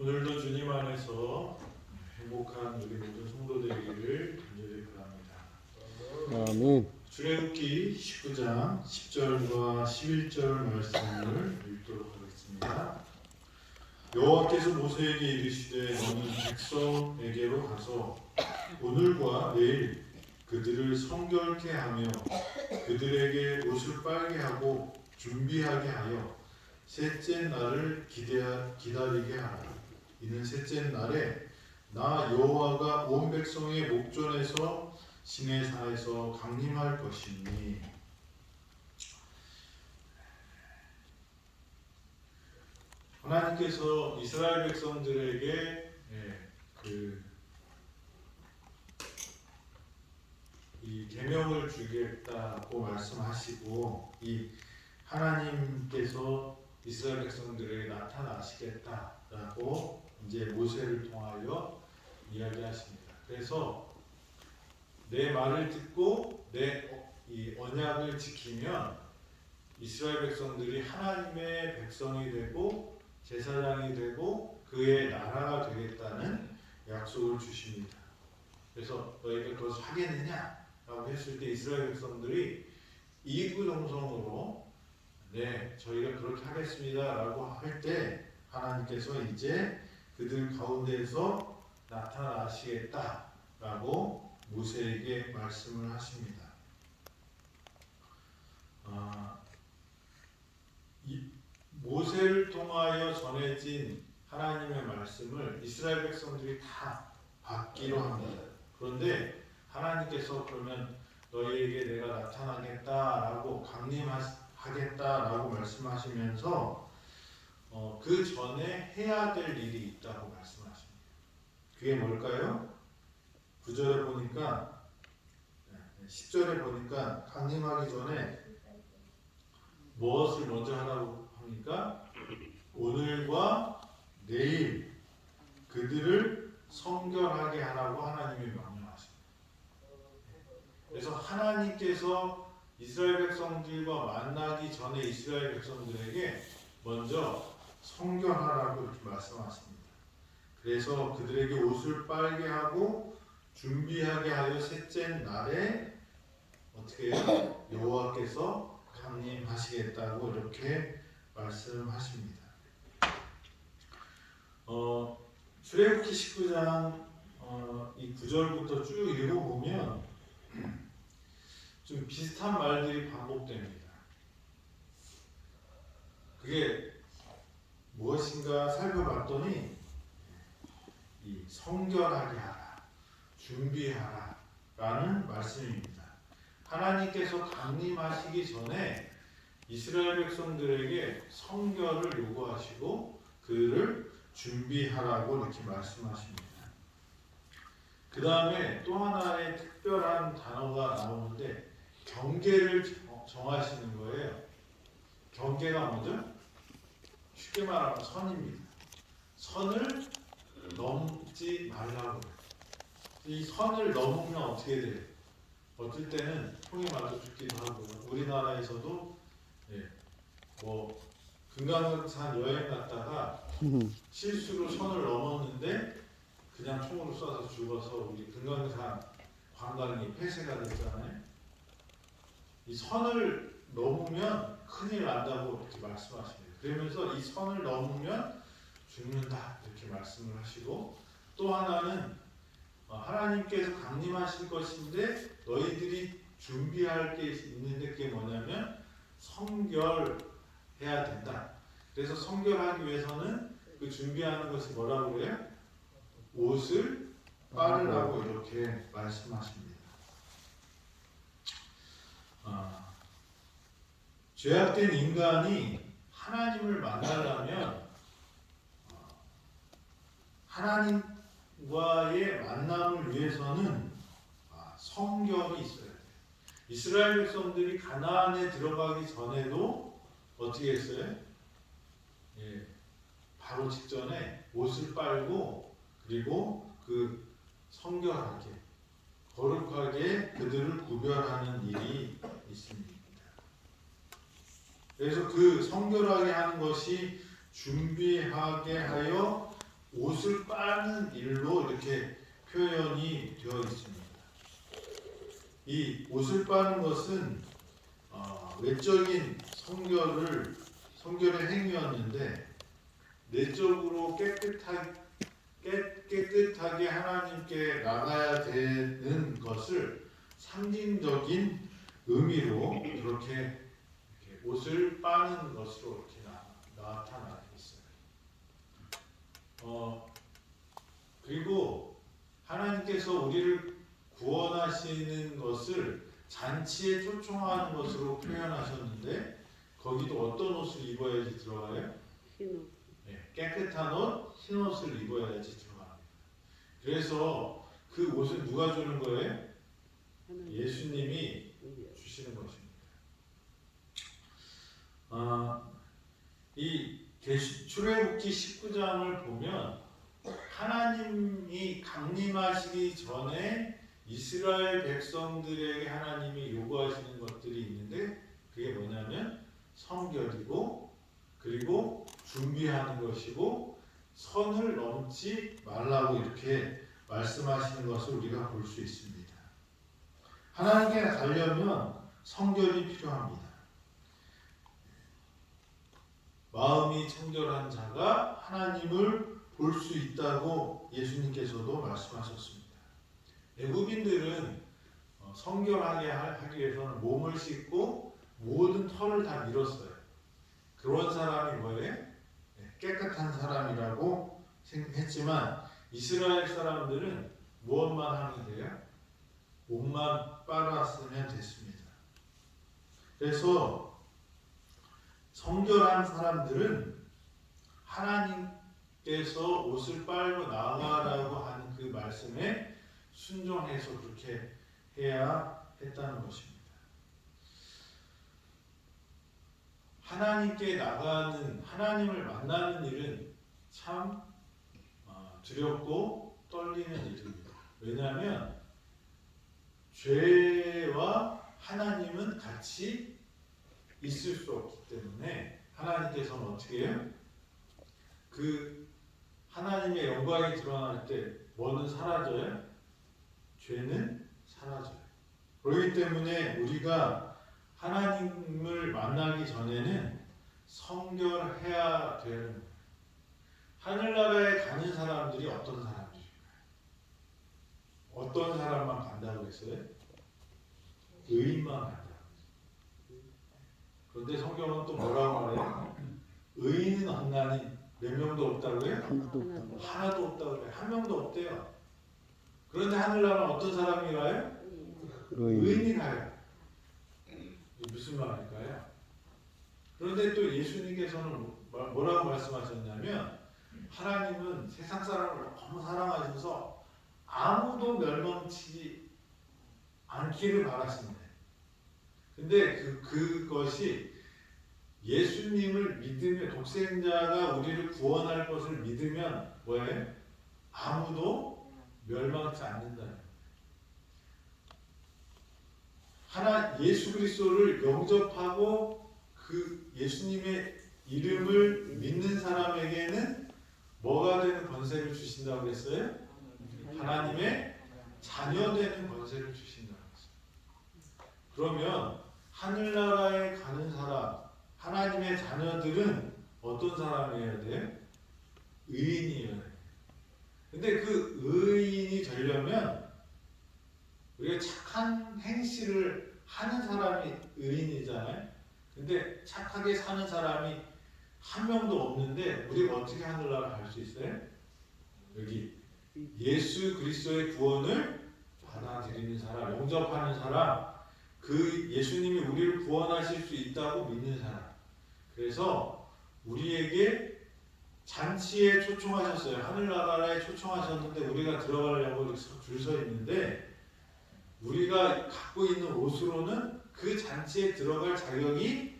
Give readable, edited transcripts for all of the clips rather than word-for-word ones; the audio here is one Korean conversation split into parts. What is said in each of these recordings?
오늘도 주님 안에서 행복한 우리 모든 성도 되기를 간절히 바랍니다. 아멘. 출애굽기 19장 10절과 11절 말씀을 읽도록 하겠습니다. 여호와께서 모세에게 이르시되 너는 백성에게로 가서 오늘과 내일 그들을 성결케 하며 그들에게 옷을 빨게 하고 준비하게 하여 셋째 날을 기다리게 하라. 이는 셋째 날에 나 여호와가 온 백성의 목전에서 시내산에서 강림할 것이니. 하나님께서 이스라엘 백성들에게 이 계명을 주겠다고 말씀하시고, 이 하나님께서 이스라엘 백성들에게 나타나시겠다라고 이제 모세를 통하여 이야기하십니다. 그래서 내 말을 듣고 내 이 언약을 지키면 이스라엘 백성들이 하나님의 백성이 되고 제사장이 되고 그의 나라가 되겠다는 약속을 주십니다. 그래서 너희가 그것을 하겠느냐? 라고 했을 때 이스라엘 백성들이 이구동성으로 네, 저희가 그렇게 하겠습니다 라고 할 때 하나님께서 이제 그들 가운데에서 나타나시겠다 라고 모세에게 말씀을 하십니다. 이 모세를 통하여 전해진 하나님의 말씀을 이스라엘 백성들이 다 받기로 합니다. 그런데 하나님께서 그러면 너희에게 내가 나타나겠다라고 강림하겠다라고 말씀하시면서 그 전에 해야 될 일이 있다고 말씀하십니다. 그게 뭘까요? 9절에 보니까 10절에 보니까 강림하기 전에 무엇을 먼저 하라고 합니까? 오늘과 내일 그들을 성결하게 하라고 하나님이 명령하십니다. 그래서 하나님께서 이스라엘 백성들과 만나기 전에 이스라엘 백성들에게 먼저 성결하라고 이렇게 말씀하십니다. 그래서 그들에게 옷을 빨게 하고 준비하게 하여 셋째 날에 어떻게 해요? 여호와께서 강림하시겠다고 이렇게 말씀하십니다. 출애굽기 19장 이 9절부터 쭉 읽어보면 좀 비슷한 말들이 반복됩니다. 그게 무엇인가 살펴봤더니 이 성결하게 하라, 준비하라 라는 말씀입니다. 하나님께서 강림하시기 전에 이스라엘 백성들에게 성결을 요구하시고 그를 준비하라고 이렇게 말씀하십니다. 그 다음에 또 하나의 특별한 단어가 나오는데 경계를 정하시는 거예요. 경계가 뭐죠? 쉽게 말하면 선입니다. 선을 넘지 말라고. 이 선을 넘으면 어떻게 돼요? 어떨 때는 총이 맞아 죽기도 하고, 우리나라에서도 금강산 여행 갔다가 실수로 선을 넘었는데 그냥 총으로 쏴서 죽어서 우리 금강산 관광이 폐쇄가 됐잖아요. 이 선을 넘으면 큰일 난다고 이렇게 말씀하십니다. 그러면서 이 선을 넘으면 죽는다 이렇게 말씀을 하시고, 또 하나는 하나님께서 강림하실 것인데 너희들이 준비할 게 있는데 그게 뭐냐면 성결해야 된다. 그래서 성결하기 위해서는 그 준비하는 것이 뭐라고 그래요? 옷을 빨으라고 이렇게 말씀하십니다. 죄악된 인간이 하나님을 만나려면 하나님과의 만남을 위해서는 성결이 있어야 돼요. 이스라엘 백성들이 가나안에 들어가기 전에도 어떻게 했어요? 바로 직전에 옷을 빨고 그리고 그 성결하게 거룩하게 그들을 구별하는 일이 있습니다. 그래서 그 성결하게 하는 것이 준비하게 하여 옷을 빠는 일로 이렇게 표현이 되어 있습니다. 이 옷을 빠는 것은 외적인 성결의 행위였는데 내적으로 깨끗하게 하나님께 나가야 되는 것을 상징적인 의미로 이렇게 옷을 빠는 것으로 이렇게 나타나고 있어요. 그리고 하나님께서 우리를 구원하시는 것을 잔치에 초청하는 것으로 표현하셨는데 거기도 어떤 옷을 입어야지 들어가요? 흰옷. 네, 깨끗한 옷, 흰 옷을 입어야지 들어갑니다. 그래서 그 옷을 누가 주는 거예요? 예수님이 주시는 것입니다. 이 출애굽기 19장을 보면 하나님이 강림하시기 전에 이스라엘 백성들에게 하나님이 요구하시는 것들이 있는데 그게 뭐냐면 성결이고 그리고 준비하는 것이고 선을 넘지 말라고 이렇게 말씀하시는 것을 우리가 볼 수 있습니다. 하나님께 가려면 성결이 필요합니다. 마음이 청결한 자가 하나님을 볼 수 있다고 예수님께서도 말씀하셨습니다. 애굽인들은 성결하게 하기 위해서는 몸을 씻고 모든 털을 다 밀었어요. 그런 사람이 뭐예요? 깨끗한 사람이라고 했지만 이스라엘 사람들은 무엇만 하면 돼요? 옷만 빨았으면 됐습니다. 그래서 성결한 사람들은 하나님께서 옷을 빨고 나가라고 하는 그 말씀에 순종해서 그렇게 해야 했다는 것입니다. 하나님께 나가는, 하나님을 만나는 일은 참 두렵고 떨리는 일입니다. 왜냐하면 죄와 하나님은 같이 있을 수 없기 때문에 하나님께서는 어떻게 해요? 그 하나님의 영광이 드러날 때 뭐는 사라져요? 죄는 사라져요. 그렇기 때문에 우리가 하나님을 만나기 전에는 성결해야 되는 거예요. 하늘나라에 가는 사람들이 어떤 사람들일까요? 어떤 사람만 간다고 했어요? 의인만 간다고 했어요. 그런데 성경은 또 뭐라고 말해요? 의인은 없나니 몇 명도 없다고요? 하나도 없다고 해요. 한 명도 없대요. 그런데 하늘나라는 어떤 사람이 가요? 의인이 가요. 무슨 말일까요? 그런데 또 예수님께서는 뭐라고 말씀하셨냐면 하나님은 세상 사람을 너무 사랑하셔서 아무도 멸망치지 않기를 바라신대. 근데 그것이 예수님을 믿으면 독생자가 우리를 구원할 것을 믿으면 뭐예요? 아무도 멸망치 않는다는 예수 그리스도를 영접하고 그 예수님의 이름을 믿는 사람에게는 뭐가 되는 권세를 주신다고 했어요? 하나님의 자녀 되는 권세를 주신다고 했어요. 그러면 하늘나라에 가는 사람, 하나님의 자녀들은 어떤 사람이어야 돼요? 의인이어야 돼요. 근데 그 의인이 되려면 우리가 착한 행실을 하는 사람이 의인이잖아요. 근데 착하게 사는 사람이 한 명도 없는데 우리가 어떻게 하늘나라 갈 수 있어요? 여기 예수 그리스도의 구원을 받아들이는 사람, 영접하는 사람, 그 예수님이 우리를 구원하실 수 있다고 믿는 사람. 그래서 우리에게 잔치에 초청하셨어요. 하늘나라에 초청하셨는데 우리가 들어가려고 줄 서 있는데 우리가 갖고 있는 옷으로는 그 잔치에 들어갈 자격이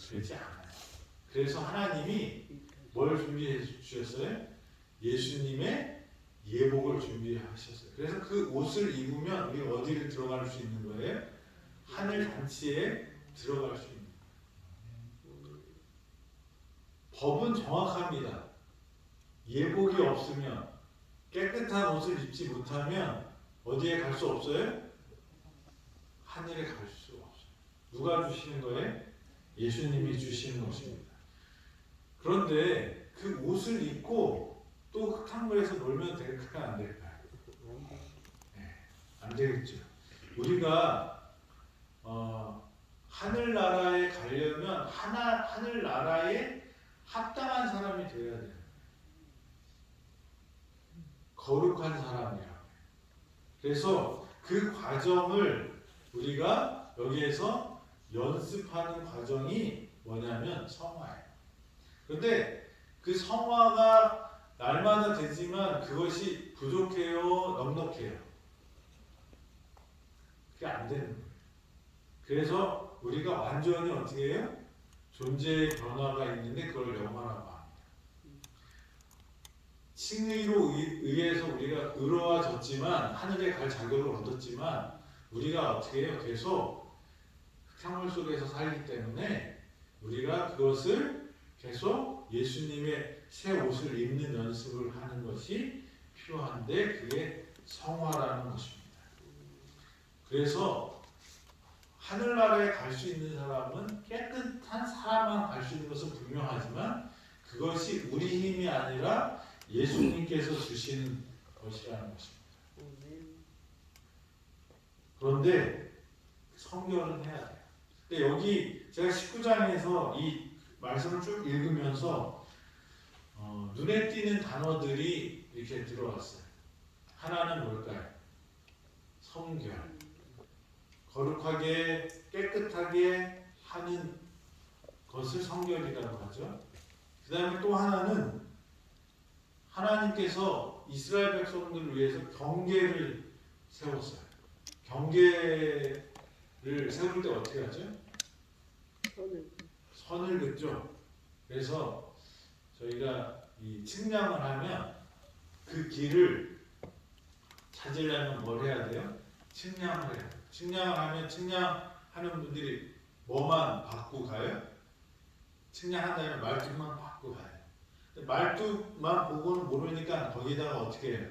되지 않아요. 그래서 하나님이 뭘 준비해 주셨어요? 예수님의 예복을 준비하셨어요. 그래서 그 옷을 입으면 우리 어디를 들어갈 수 있는 거예요? 하늘 잔치에 들어갈 수 있는 거예요. 법은 정확합니다. 예복이 없으면, 깨끗한 옷을 입지 못하면 어디에 갈 수 없어요? 하늘에 갈 수 없어요. 누가 주시는 거예요? 예수님이 주시는 것입니다. 그런데 그 옷을 입고 또 흙탕물에서 놀면 될까요? 안 될까요? 네, 안 되겠죠. 우리가 하늘나라에 가려면 하늘나라에 합당한 사람이 되어야 돼요. 거룩한 사람이라고. 그래서 그 과정을 우리가 여기에서 연습하는 과정이 뭐냐면 성화예요. 그런데 그 성화가 날마다 되지만 그것이 부족해요, 넉넉해요. 그게 안 되는 거예요. 그래서 우리가 완전히 어떻게 해요? 존재의 변화가 있는데 그걸 영화라고 합니다. 칭의로 의해서 우리가 의로워졌지만 하늘에 갈 자격을 얻었지만 우리가 어떻게 해요? 계속 흙탕물 속에서 살기 때문에 우리가 그것을 계속 예수님의 새 옷을 입는 연습을 하는 것이 필요한데 그게 성화라는 것입니다. 그래서 하늘나라에 갈 수 있는 사람은 깨끗한 사람만 갈 수 있는 것은 분명하지만 그것이 우리 힘이 아니라 예수님께서 주시는 것이라는 것입니다. 그런데 성결은 해야 돼요. 근데 여기 제가 19장에서 이 말씀을 쭉 읽으면서 눈에 띄는 단어들이 이렇게 들어왔어요. 하나는 뭘까요? 성결. 거룩하게 깨끗하게 하는 것을 성결이라고 하죠. 그 다음에 또 하나는 하나님께서 이스라엘 백성들을 위해서 경계를 세웠어요. 경계를 세울 때 어떻게 하죠? 선을 긋죠. 그래서 저희가 이 측량을 하면 그 길을 찾으려면 뭘 해야 돼요? 측량을 해요. 측량을 하면 측량하는 분들이 뭐만 받고 가요? 측량한다면 말뚝만 받고 가요. 말뚝만 보고는 모르니까 거기다가 어떻게 해요?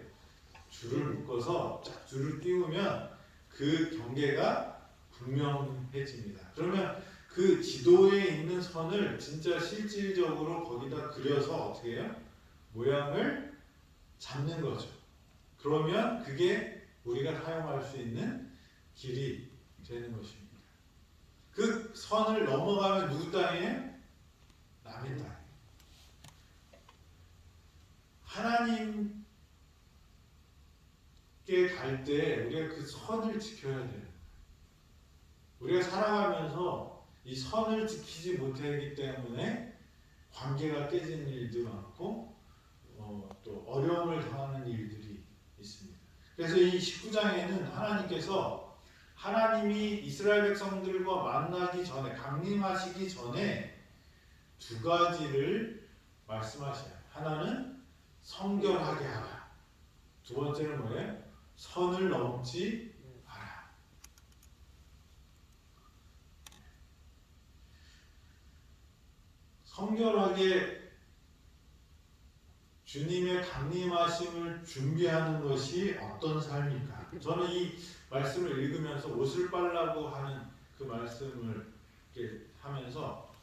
줄을 묶어서 쫙 줄을 띄우면 그 경계가 분명해집니다. 그러면 그 지도에 있는 선을 진짜 실질적으로 거기다 그려서 어떻게 해요? 모양을 잡는 거죠. 그러면 그게 우리가 사용할 수 있는 길이 되는 것입니다. 그 선을 넘어가면 누구 땅이에요? 남의 땅. 하나님께 갈 때 우리가 그 선을 지켜야 돼요. 우리가 살아가면서 이 선을 지키지 못하기 때문에 관계가 깨지는 일도 많고 또 어려움을 당하는 일들이 있습니다. 그래서 이 19장에는 하나님께서 하나님이 이스라엘 백성들과 만나기 전에 강림하시기 전에 두 가지를 말씀하셔요. 하나는 성결하게 하라. 두 번째는 뭐예요? 선을 넘지 마라. 성결하게 주님의 강림하심을 준비하는 것이 어떤 삶일까? 저는 이 말씀을 읽으면서 옷을 빨라고 하는 그 말씀을 이렇게 하면서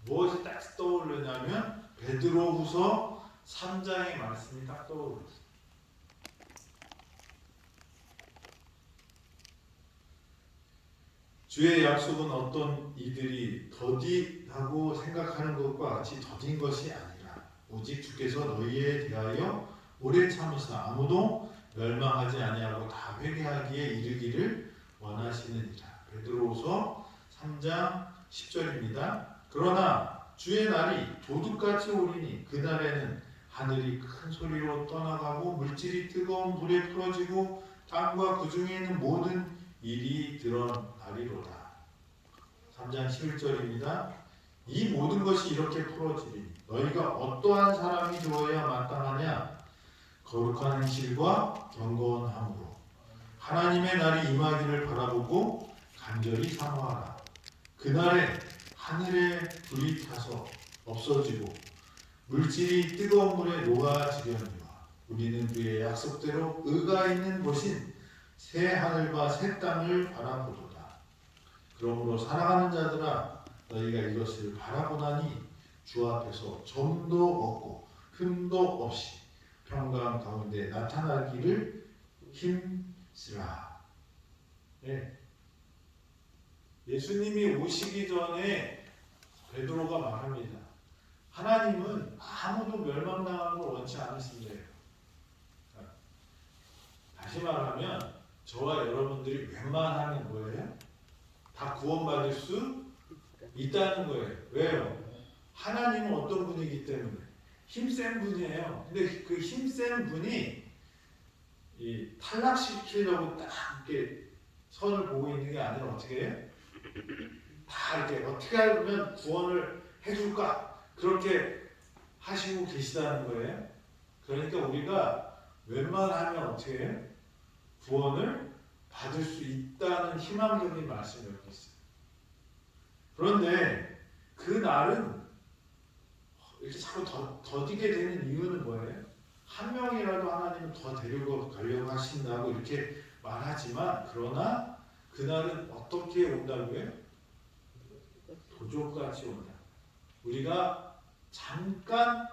무엇이 딱 떠오르냐면 베드로후서 3장의 말씀이 딱 떠오르었어요. 주의 약속은 어떤 이들이 더디다고 생각하는 것과 같이 더딘 것이 아니라 오직 주께서 너희에 대하여 오래 참으사 아무도 멸망하지 아니하고 다 회개하기에 이르기를 원하시느니라. 베드로후서 3장 10절입니다. 그러나 주의 날이 도둑같이 오리니 그날에는 하늘이 큰 소리로 떠나가고 물질이 뜨거운 불에 풀어지고 땅과 그 중에 있는 모든 일이 드러나리로다. 3장 11절입니다. 이 모든 것이 이렇게 풀어지리니 너희가 어떠한 사람이 되어야 마땅하냐? 거룩한 행실과 경건함으로 하나님의 날이 임하기를 바라보고 간절히 사모하라. 그날에 하늘에 불이 타서 없어지고 물질이 뜨거운 물에 녹아지려니와 우리는 그의 약속대로 의가 있는 곳인 새 하늘과 새 땅을 바라보도다. 그러므로 사랑하는 자들아 너희가 이것을 바라보나니 주 앞에서 점도 없고 흠도 없이 평강 가운데 나타나기를 힘쓰라. 네. 예수님이 오시기 전에 베드로가 말합니다. 하나님은 아무도 멸망당하는 걸 원치 않으신대요. 다시 말하면 저와 여러분들이 웬만하면 뭐예요? 다 구원받을 수 있다는 거예요. 왜요? 하나님은 어떤 분이기 때문에 힘센 분이에요. 근데 그 힘센 분이 이 탈락시키려고 딱 이렇게 선을 보고 있는 게 아니라 어떻게 해요? 다 이렇게 어떻게 하면 구원을 해줄까? 그렇게 하시고 계시다는 거예요. 그러니까 우리가 웬만하면 어떻게 해요? 구원을 받을 수 있다는 희망적인 말씀이 여기 있어요. 그런데 그 날은 이렇게 자꾸 더디게 되는 이유는 뭐예요? 한 명이라도 하나님은 더 데리고 가려고 하신다고 이렇게 말하지만 그러나 그날은 어떻게 온다고요? 도적같이 온다. 우리가 잠깐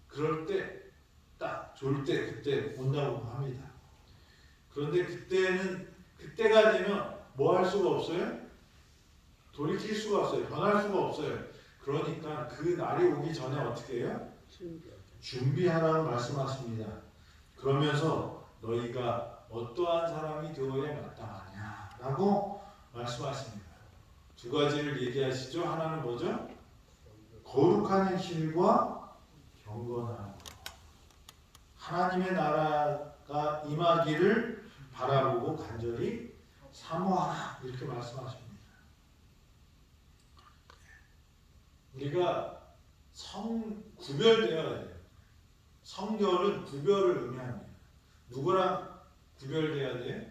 그럴 때 딱 좋을 때 그때 온다고 합니다. 그런데 그때가 되면 뭐 할 수가 없어요? 돌이킬 수가 없어요. 변할 수가 없어요. 그러니까 그 날이 오기 전에 어떻게 해요? 준비하라고 말씀하십니다. 그러면서 너희가 어떠한 사람이 되어야 마땅하냐 라고 말씀하십니다. 두 가지를 얘기하시죠. 하나는 뭐죠? 거룩한 행실과 경건한 것. 하나님의 나라가 임하기를 바라보고 간절히 사모하라 이렇게 말씀하십니다. 우리가 구별되어야 돼요. 성결은 구별을 의미합니다. 누구랑 구별돼야 돼요?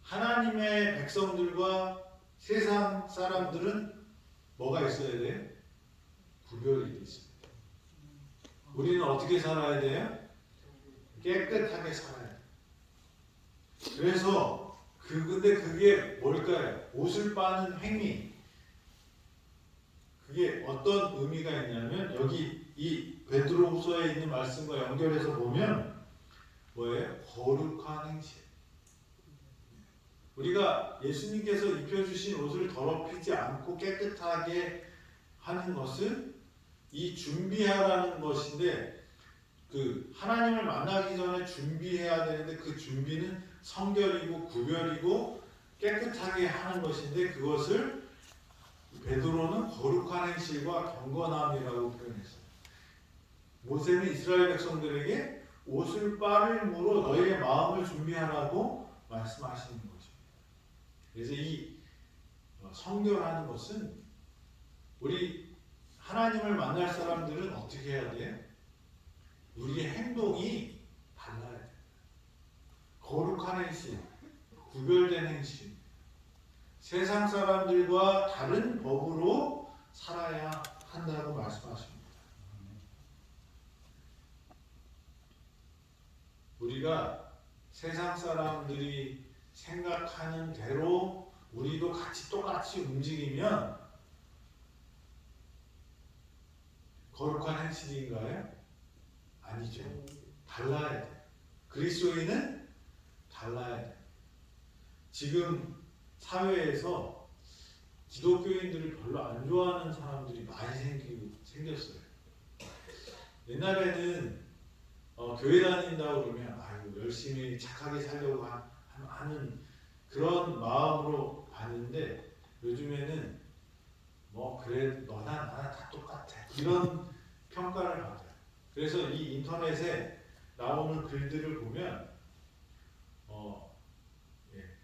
하나님의 백성들과 세상 사람들은 뭐가 있어야 돼요? 구별이 있습니다. 우리는 어떻게 살아야 돼요? 깨끗하게 살아야 돼요. 그래서 근데 그게 뭘까요? 옷을 빠는 행위. 그게 어떤 의미가 있냐면 여기 이 베드로후서에 있는 말씀과 연결해서 보면 뭐예요? 거룩한 행실. 우리가 예수님께서 입혀주신 옷을 더럽히지 않고 깨끗하게 하는 것은 이 준비하라는 것인데 그 하나님을 만나기 전에 준비해야 되는데 그 준비는 성결이고 구별이고 깨끗하게 하는 것인데 그것을 베드로는 거룩한 행실과 경건함이라고 표현했어요. 모세는 이스라엘 백성들에게 옷을 빠름으로 너희의 마음을 준비하라고 말씀하시는 것입니다. 그래서 이 성결하는 것은 우리 하나님을 만날 사람들은 어떻게 해야 돼요? 우리의 행동이 달라야 돼요. 거룩한 행실, 구별된 행실, 세상 사람들과 다른 법으로 살아야 한다고 말씀하십니다. 우리가 세상 사람들이 생각하는 대로 우리도 똑같이 움직이면 거룩한 행실인가요? 아니죠. 달라야 돼요. 그리스도인은 달라야 돼요. 지금 사회에서 기독교인들을 별로 안 좋아하는 사람들이 많이 생겼어요. 옛날에는 교회 다닌다고 그러면 아이고 열심히 착하게 살려고 하는 그런 마음으로 봤는데 요즘에는 뭐 그래 너나 나나 다 똑같아 이런 평가를 받아요. 그래서 이 인터넷에 나오는 글들을 보면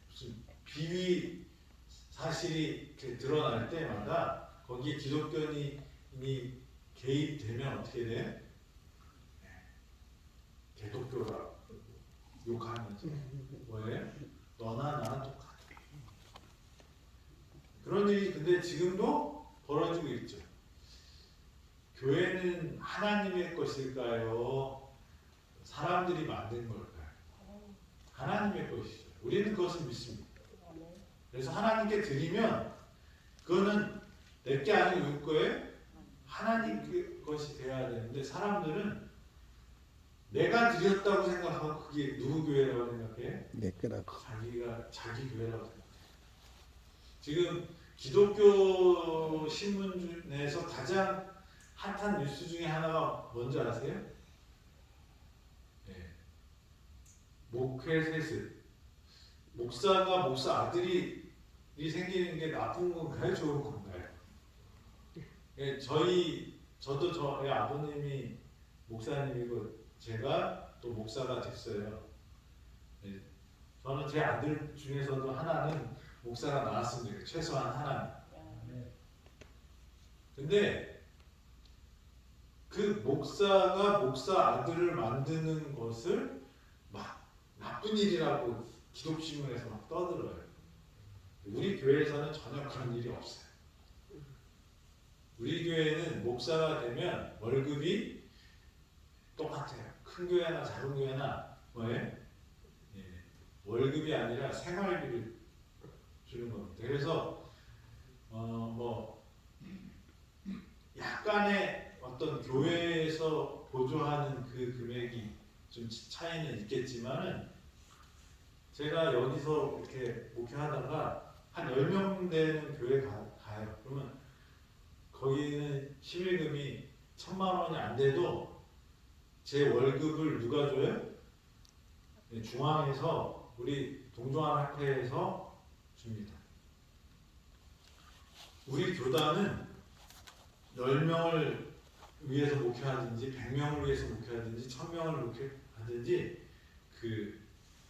무슨 비위 사실이 드러날 때마다 거기에 기독교인이 개입되면 어떻게 돼? 개독교라 욕하면서 뭐예요? 너나 나나 똑같아. 그런 일이 근데 지금도 벌어지고 있죠. 교회는 하나님의 것일까요? 사람들이 만든 걸까요? 하나님의 것이죠. 우리는 그것을 믿습니다. 그래서 하나님께 드리면 그거는 내게 아니고 누구 거예요? 하나님 것이 되어야 되는데 사람들은 내가 드렸다고 생각하고 그게 누구 교회라고 생각해? 내 거라고. 자기가 자기 교회라고 생각해. 지금 기독교 신문 중에서 가장 핫한 뉴스 중에 하나가 뭔지 아세요? 네. 목회 세습. 목사가 목사 아들이 생기는 게 나쁜 건가요? 좋은 건가요? 예, 저도 저희 아버님이 목사님이고 제가 또 목사가 됐어요. 예, 저는 제 아들 중에서도 하나는 목사가 나왔으면 좋겠어요. 최소한 하나는. 근데 그 목사가 목사 아들을 만드는 것을 막 나쁜 일이라고 기독신문에서 막 떠들어요. 우리 교회에서는 전혀 그런 일이 없어요. 우리 교회는 목사가 되면 월급이 똑같아요. 큰 교회나 작은 교회나 뭐예요? 예, 월급이 아니라 생활비를 주는 겁니다. 그래서 뭐 약간의 어떤 교회에서 보조하는 그 금액이 좀 차이는 있겠지만은 제가 여기서 이렇게 목회하다가 한 10명 되는 교회 가요. 그러면 거기는 11금이 1,000만 원이 안 돼도 제 월급을 누가 줘요? 네, 중앙에서 우리 동종합회에서 줍니다. 우리 교단은 10명을 위해서 목회하든지 100명을 위해서 목회하든지 1,000명을 목회하든지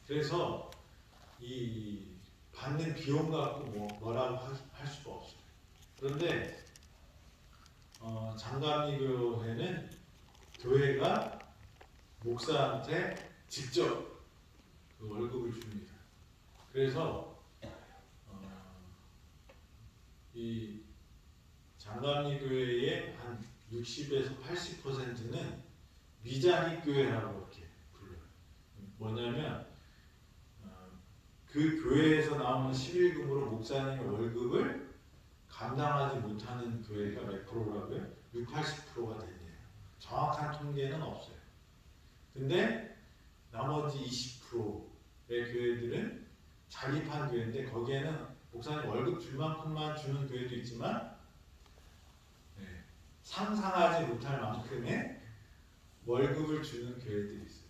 그래서 이 받는 비용 갖고 뭐라고 할 수가 없어요. 그런데 장감리교회는 교회가 목사한테 직접 그 월급을 줍니다. 그래서 이 장감리교회의 한 60에서 80%는 미자립교회라고 이렇게 불러요. 뭐냐면 그 교회에서 나오는 11금으로 목사님의 월급을 감당하지 못하는 교회가 몇 프로라고요? 6, 80%가 된대요. 정확한 통계는 없어요. 근데 나머지 20%의 교회들은 자립한 교회인데 거기에는 목사님 월급 줄 만큼만 주는 교회도 있지만 상상하지 못할 만큼의 월급을 주는 교회들이 있어요.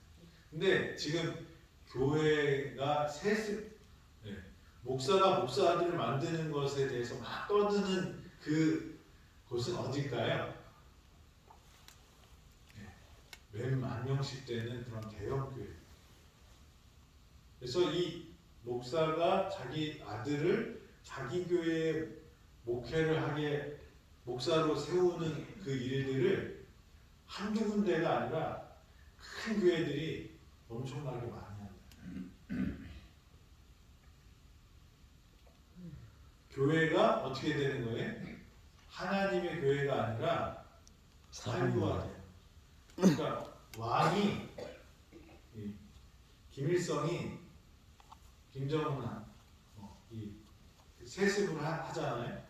근데 지금 교회가 세습, 목사가 목사 아들을 만드는 것에 대해서 막 떠드는 그 곳은 어딜까요? 몇 만 명씩 되는 그런 대형 교회. 그래서 이 목사가 자기 아들을 자기 교회에 목회를 하게 목사로 세우는 그 일들을 한두 군데가 아니라 큰 교회들이 엄청나게 많이 합니다. 교회가 어떻게 되는 거예요? 하나님의 교회가 아니라 사유화돼요. 그러니까 왕이 김일성이 김정은 이 세습을 하잖아요.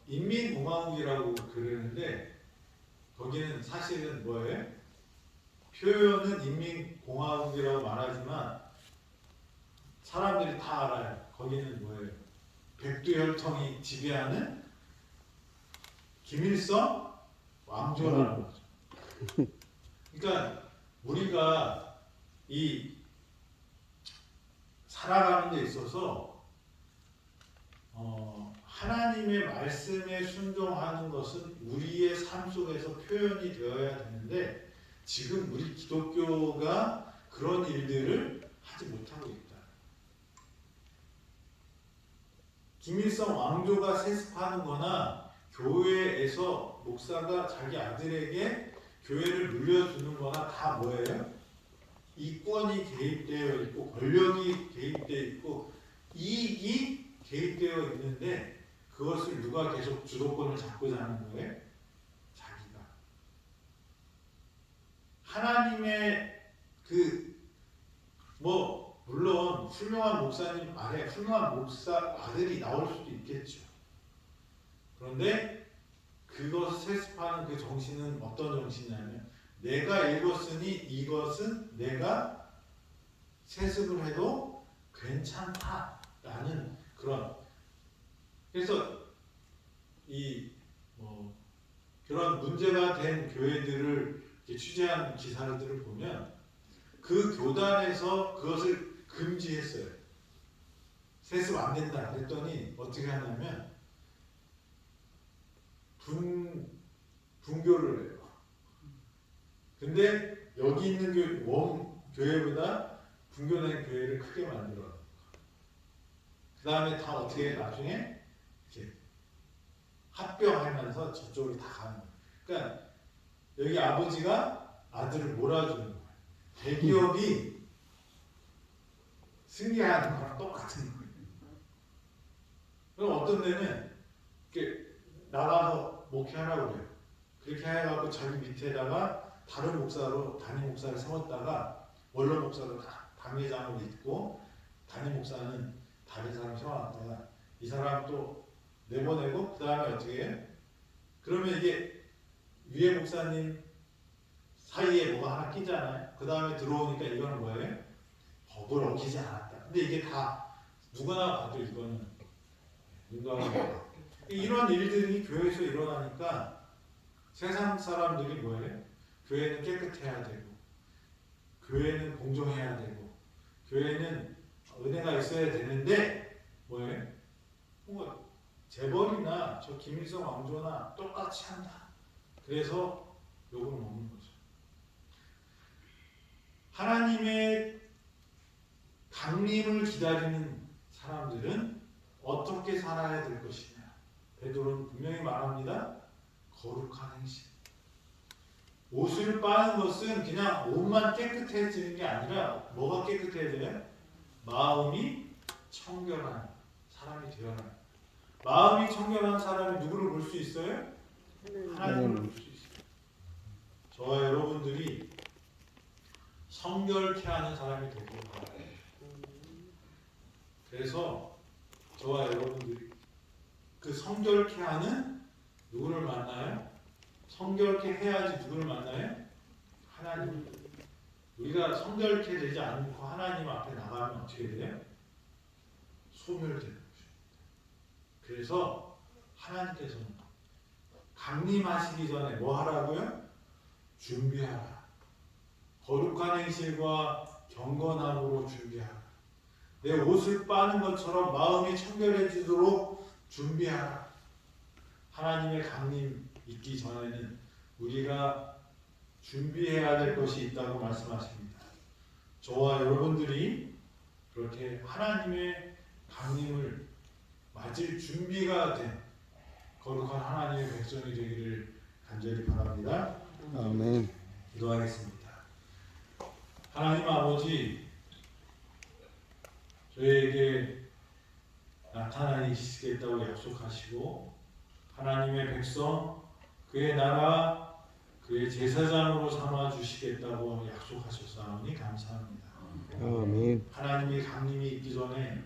인민공화국이라고 그러는데 거기는 사실은 뭐예요? 표현은 인민공화국이라고 말하지만 사람들이 다 알아요. 거기는 뭐예요? 백두혈통이 지배하는 김일성 왕조라는 거죠. 그러니까 우리가 이 살아가는 데 있어서 하나님의 말씀에 순종하는 것은 우리의 삶 속에서 표현이 되어야 되는데 지금 우리 기독교가 그런 일들을 하지 못하고 있다. 김일성 왕조가 세습하는 거나 교회에서 목사가 자기 아들에게 교회를 물려주는 거나 다 뭐예요? 이권이 개입되어 있고 권력이 개입되어 있고 이익이 개입되어 있는데 그것을 누가 계속 주도권을 잡고자 하는 거예요? 하나님의 물론 훌륭한 목사님 아래 훌륭한 목사 아들이 나올 수도 있겠죠. 그런데 그것을 세습하는 그 정신은 어떤 정신이냐면 내가 읽었으니 이것은 내가 세습을 해도 괜찮다라는 그런, 그래서 그런 문제가 된 교회들을 취재한 기사들을 보면 그 교단에서 그것을 금지했어요. 세습 안 된다 그랬더니 어떻게 하냐면 분교를 해요. 근데 여기 있는 교회보다 분교된 교회를 크게 만들어요. 그 다음에 다 어떻게 해? 나중에 이렇게 합병하면서 저쪽으로 다 가는 거예요. 그러니까 여기 아버지가 아들을 몰아주는 거예요. 대기업이 승리하는 거랑 똑같은 거예요. 그럼 어떤 데는 이렇게 나가서 목회하라고 그래요. 그렇게 해갖고 자기 밑에다가 다른 목사로 담임 목사를 세웠다가 원로 목사로 당회장으로 있고 담임 목사는 다른 사람 세워놨다가 이 사람 또 내보내고 그 다음에 어떻게 해요? 그러면 이게 위에 목사님 사이에 뭐가 하나 끼잖아요. 그 다음에 들어오니까 이건 뭐예요? 법을 어기지 않았다. 근데 이게 다 누구나 봐도 이거는 인도하는 거예요. 이런 일들이 교회에서 일어나니까 세상 사람들이 뭐예요? 교회는 깨끗해야 되고 교회는 공정해야 되고 교회는 은혜가 있어야 되는데 뭐예요? 재벌이나 저 김일성 왕조나 똑같이 한다. 그래서 욕을 먹는 거죠. 하나님의 강림을 기다리는 사람들은 어떻게 살아야 될 것이냐. 베드로는 분명히 말합니다. 거룩한 행실. 옷을 빠는 것은 그냥 옷만 깨끗해지는 게 아니라 뭐가 깨끗해져요? 마음이 청결한 사람이 되어라. 마음이 청결한 사람이 누구를 볼 수 있어요? 하나님을 볼 수 있어요. 저와 여러분들이 성결케 하는 사람이 되길 바랍니다. 그래서 저와 여러분들이 그 성결케 하는 누구를 만나요? 성결케 해야지 누구를 만나요? 하나님. 우리가 성결케 되지 않고 하나님 앞에 나가면 어떻게 돼요? 소멸되는 거죠. 그래서 하나님께서는 강림하시기 전에 뭐 하라고요? 준비하라. 거룩한 행실과 경건함으로 준비하라. 내 옷을 빠는 것처럼 마음이 청결해지도록 준비하라. 하나님의 강림 있기 전에는 우리가 준비해야 될 것이 있다고 말씀하십니다. 저와 여러분들이 그렇게 하나님의 강림을 맞을 준비가 된 거룩한 하나님의 백성이 되기를 간절히 바랍니다. 아멘. 기도하겠습니다. 하나님 아버지, 저희에게 나타나시겠다고 약속하시고 하나님의 백성, 그의 나라, 그의 제사장으로 삼아 주시겠다고 약속하셨사오니 감사합니다. 아멘. 하나님의 강림이 있기 전에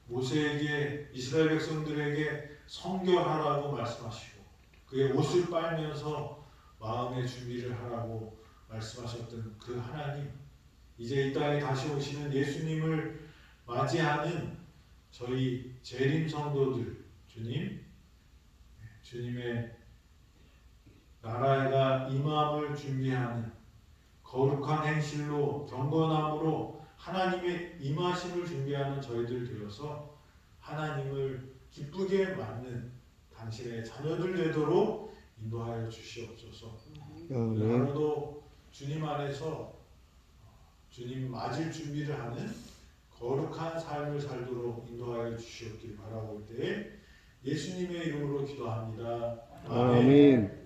모세에게 이스라엘 백성들에게 성결하라고 말씀하시고 그의 옷을 빨면서 마음의 준비를 하라고 말씀하셨던 그 하나님, 이제 이 땅에 다시 오시는 예수님을 맞이하는 저희 재림 성도들, 주님의 나라가 임함을 준비하는 거룩한 행실로 경건함으로 하나님의 임하심을 준비하는 저희들 되어서 하나님을 기쁘게 맞는 당신의 자녀들 되도록 인도하여 주시옵소서. 하루도 주님 안에서 주님 맞을 준비를 하는 거룩한 삶을 살도록 인도하여 주시옵길 바라고 올 때에 예수님의 이름으로 기도합니다. 아멘.